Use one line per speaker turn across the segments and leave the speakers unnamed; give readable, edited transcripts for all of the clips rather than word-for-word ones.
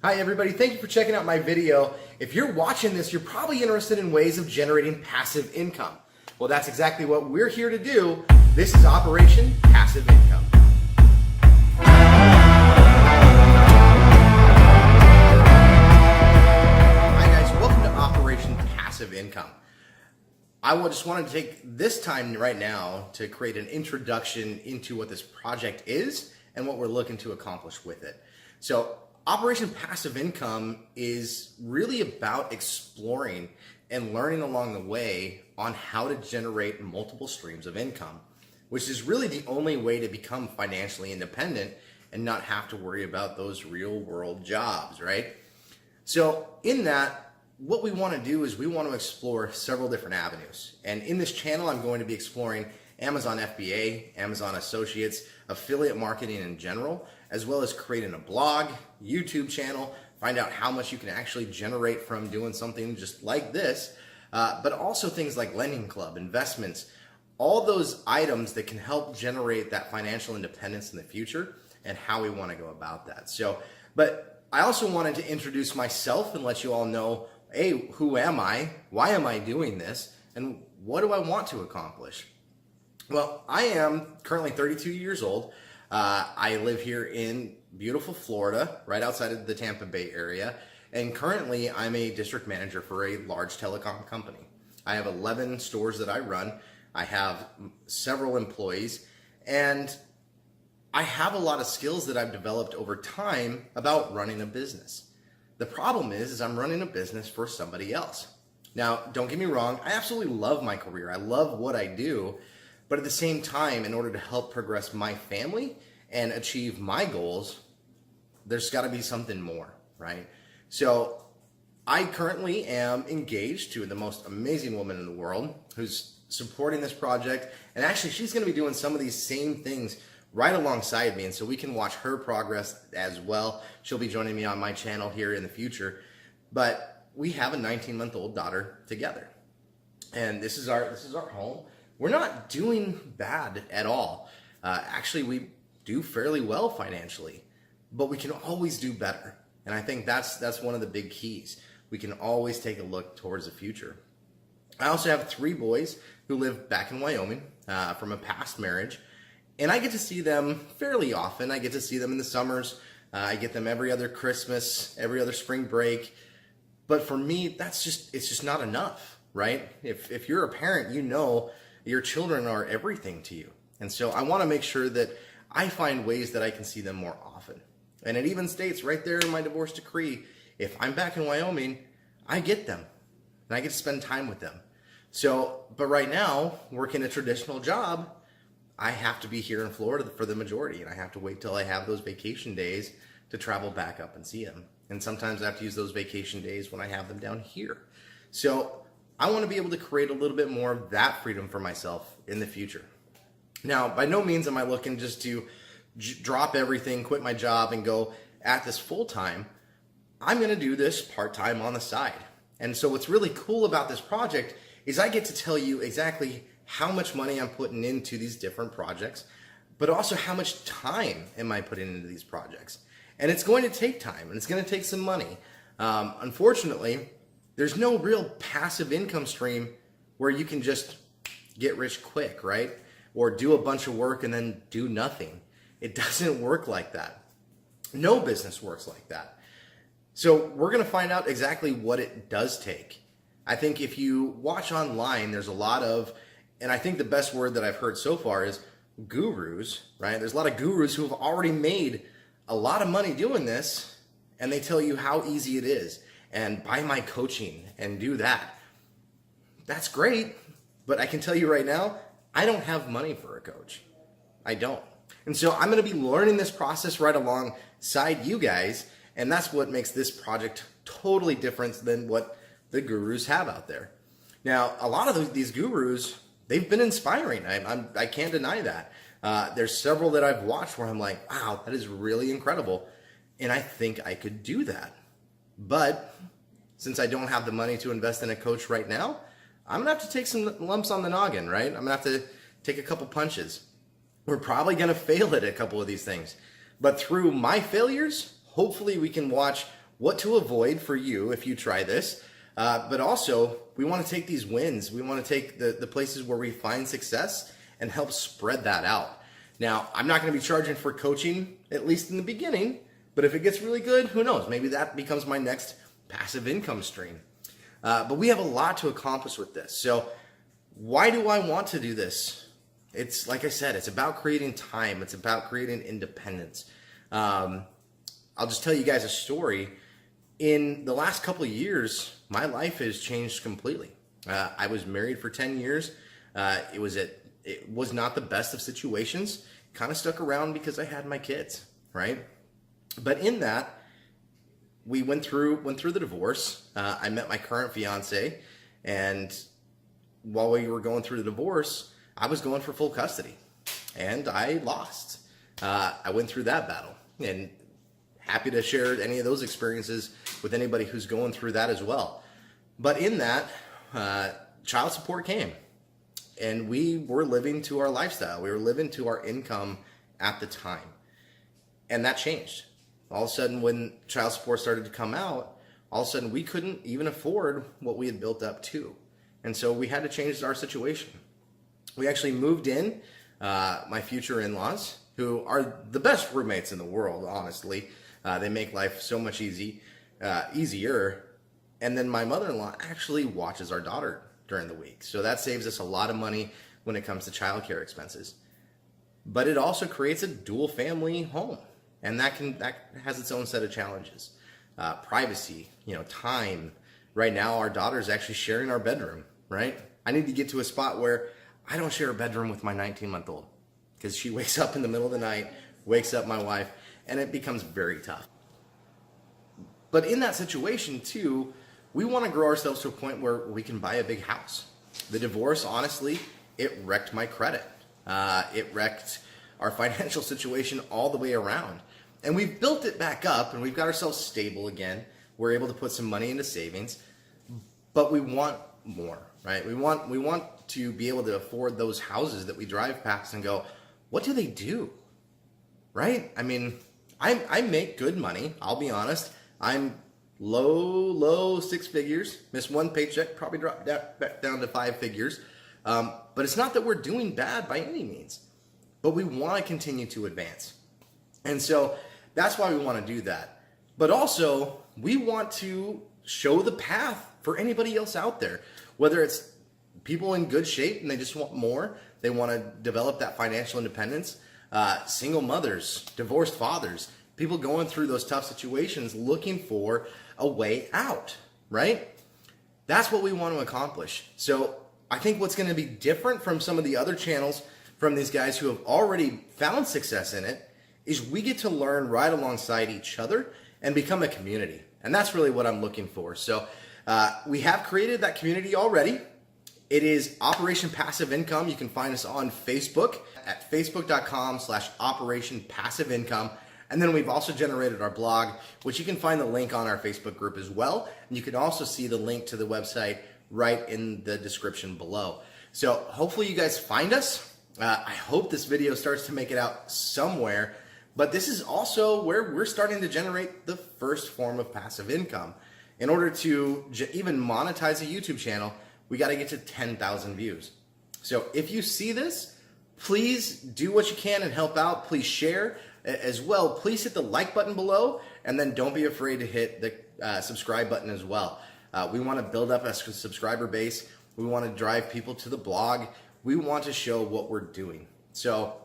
Hi everybody, thank you for checking out my video. If you're watching this, you're probably interested in ways of generating passive income. Well, that's exactly what we're here to do. This is Operation Passive Income. Hi guys, welcome to Operation Passive Income. I just wanted to take this time right now to create an introduction into what this project is and what we're looking to accomplish with it. So Operation Passive Income is really about exploring and learning along the way on how to generate multiple streams of income, which is really the only way to become financially independent and not have to worry about those real world jobs, right? So in that, what we want to do is we want to explore several different avenues. And in this channel, I'm going to be exploring Amazon FBA, Amazon Associates, affiliate marketing in general, as well as creating a blog, YouTube channel, find out how much you can actually generate from doing something just like this, but also things like Lending Club, investments, all those items that can help generate that financial independence in the future and how we want to go about that. But I also wanted to introduce myself and let you all know, hey, who am I? Why am I doing this? And what do I want to accomplish? Well, I am currently 32 years old. I live here in beautiful Florida, right outside of the Tampa Bay area. And currently I'm a district manager for a large telecom company. I have 11 stores that I run. I have several employees, and I have a lot of skills that I've developed over time about running a business. The problem is I'm running a business for somebody else. Now, don't get me wrong, I absolutely love my career. I love what I do. But at the same time, in order to help progress my family and achieve my goals, there's got to be something more, right? So I currently am engaged to the most amazing woman in the world who's supporting this project. And actually, she's going to be doing some of these same things right alongside me. And so we can watch her progress as well. She'll be joining me on my channel here in the future. But we have a 19-month-old daughter together. And this is our home. We're not doing bad at all. Actually, we do fairly well financially, but we can always do better. And I think that's one of the big keys. We can always take a look towards the future. I also have 3 boys who live back in Wyoming from a past marriage, and I get to see them fairly often. I get to see them in the summers. I get them every other Christmas, every other spring break. But for me, it's just not enough, right? If you're a parent, you know your children are everything to you. And so I want to make sure that I find ways that I can see them more often. And it even states right there in my divorce decree, if I'm back in Wyoming, I get them and I get to spend time with them. So, but right now, working a traditional job, I have to be here in Florida for the majority, and I have to wait till I have those vacation days to travel back up and see them. And sometimes I have to use those vacation days when I have them down here. So I want to be able to create a little bit more of that freedom for myself in the future. Now, by no means am I looking just to drop everything, quit my job, and go at this full time. I'm going to do this part-time on the side. And so what's really cool about this project is I get to tell you exactly how much money I'm putting into these different projects, but also how much time am I putting into these projects. And it's going to take time, and it's going to take some money. Unfortunately, there's no real passive income stream where you can just get rich quick, right? Or do a bunch of work and then do nothing. It doesn't work like that. No business works like that. So we're going to find out exactly what it does take. I think if you watch online, there's a lot of, and I think the best word that I've heard so far is gurus, right? There's a lot of gurus who have already made a lot of money doing this, and they tell you how easy it is. And buy my coaching and do that. That's great, but I can tell you right now, I don't have money for a coach. I don't. And so I'm going to be learning this process right alongside you guys, and that's what makes this project totally different than what the gurus have out there. Now, a lot of these gurus, they've been inspiring. I can't deny that. There's several that I've watched where I'm like, wow, that is really incredible, and I think I could do that. But since I don't have the money to invest in a coach right now, I'm going to have to take some lumps on the noggin, right? I'm going to have to take a couple punches. We're probably going to fail at a couple of these things. But through my failures, hopefully we can watch what to avoid for you if you try this. But also, we want to take these wins. We want to take the places where we find success and help spread that out. Now, I'm not going to be charging for coaching, at least in the beginning, but if it gets really good, who knows? Maybe that becomes my next passive income stream. But we have a lot to accomplish with this. So why do I want to do this? It's like I said, it's about creating time. It's about creating independence. I'll just tell you guys a story. In the last couple of years, my life has changed completely. I was married for 10 years. It was not the best of situations. Kind of stuck around because I had my kids, right? But in that, we went through the divorce. I met my current fiance, and while we were going through the divorce, I was going for full custody, and I lost. I went through that battle, and happy to share any of those experiences with anybody who's going through that as well. But in that, child support came, and we were living to our lifestyle. We were living to our income at the time, and that changed. All of a sudden, when child support started to come out, all of a sudden we couldn't even afford what we had built up to. And so we had to change our situation. We actually moved in, my future in-laws, who are the best roommates in the world, honestly. They make life so much easier. And then my mother-in-law actually watches our daughter during the week. So that saves us a lot of money when it comes to childcare expenses. But it also creates a dual family home. And that has its own set of challenges. Privacy, time. Right now, our daughter is actually sharing our bedroom, right? I need to get to a spot where I don't share a bedroom with my 19-month-old because she wakes up in the middle of the night, wakes up my wife, and it becomes very tough. But in that situation, too, we want to grow ourselves to a point where we can buy a big house. The divorce, honestly, it wrecked my credit. It wrecked our financial situation all the way around. And we've built it back up, and we've got ourselves stable again. We're able to put some money into savings, but we want more, right? We want to be able to afford those houses that we drive past and go, what do they do, right? I mean, I make good money. I'll be honest. I'm low six figures. Missed one paycheck, probably dropped back down to 5 figures. But it's not that we're doing bad by any means, but we want to continue to advance. And so that's why we want to do that. But also, we want to show the path for anybody else out there, whether it's people in good shape and they just want more, they want to develop that financial independence, single mothers, divorced fathers, people going through those tough situations looking for a way out, right? That's what we want to accomplish. So I think what's going to be different from some of the other channels from these guys who have already found success in it is we get to learn right alongside each other and become a community. And that's really what I'm looking for. So we have created that community already. It is Operation Passive Income. You can find us on Facebook at facebook.com/Operation Passive Income. And then we've also generated our blog, which you can find the link on our Facebook group as well. And you can also see the link to the website right in the description below. So hopefully you guys find us. I hope this video starts to make it out somewhere. But this is also where we're starting to generate the first form of passive income. In order to even monetize a YouTube channel, we got to get to 10,000 views. So if you see this, please do what you can and help out. Please share as well. Please hit the like button below, and then don't be afraid to hit the subscribe button as well. We want to build up a subscriber base. We want to drive people to the blog. We want to show what we're doing. So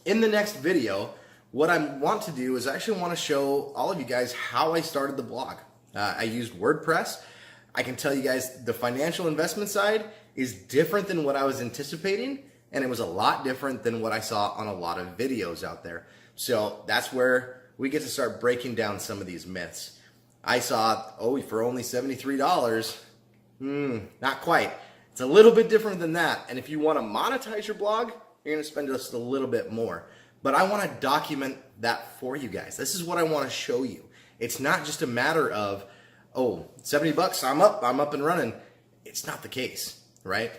in the next video, what I want to do is I actually want to show all of you guys how I started the blog. I used WordPress. I can tell you guys the financial investment side is different than what I was anticipating, and it was a lot different than what I saw on a lot of videos out there. So that's where we get to start breaking down some of these myths. I saw, for only $73, not quite. It's a little bit different than that. And if you want to monetize your blog, you're going to spend just a little bit more. But I want to document that for you guys. This is what I want to show you. It's not just a matter of, $70, I'm up and running. It's not the case, right?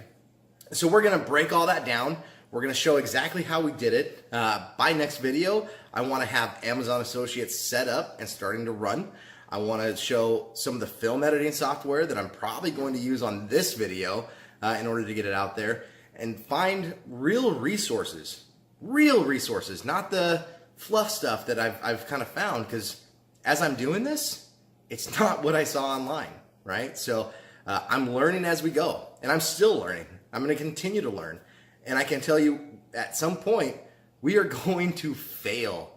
So we're going to break all that down. We're going to show exactly how we did it. By next video, I want to have Amazon Associates set up and starting to run. I want to show some of the film editing software that I'm probably going to use on this video in order to get it out there, and find real resources, not the fluff stuff that I've kind of found, because as I'm doing this, it's not what I saw online, right? So I'm learning as we go, and I'm still learning. I'm going to continue to learn, and I can tell you at some point we are going to fail,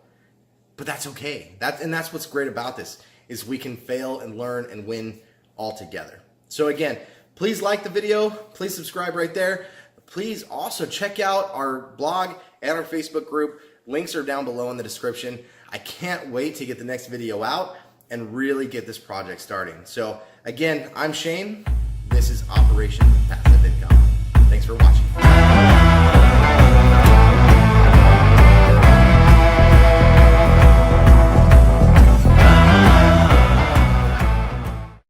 but that's okay. That's what's great about this, is we can fail and learn and win all together. So again, please like the video, please subscribe right there. Please also check out our blog and our Facebook group. Links are down below in the description. I can't wait to get the next video out and really get this project starting. So again, I'm Shane. This is Operation Passive Income. Thanks for watching.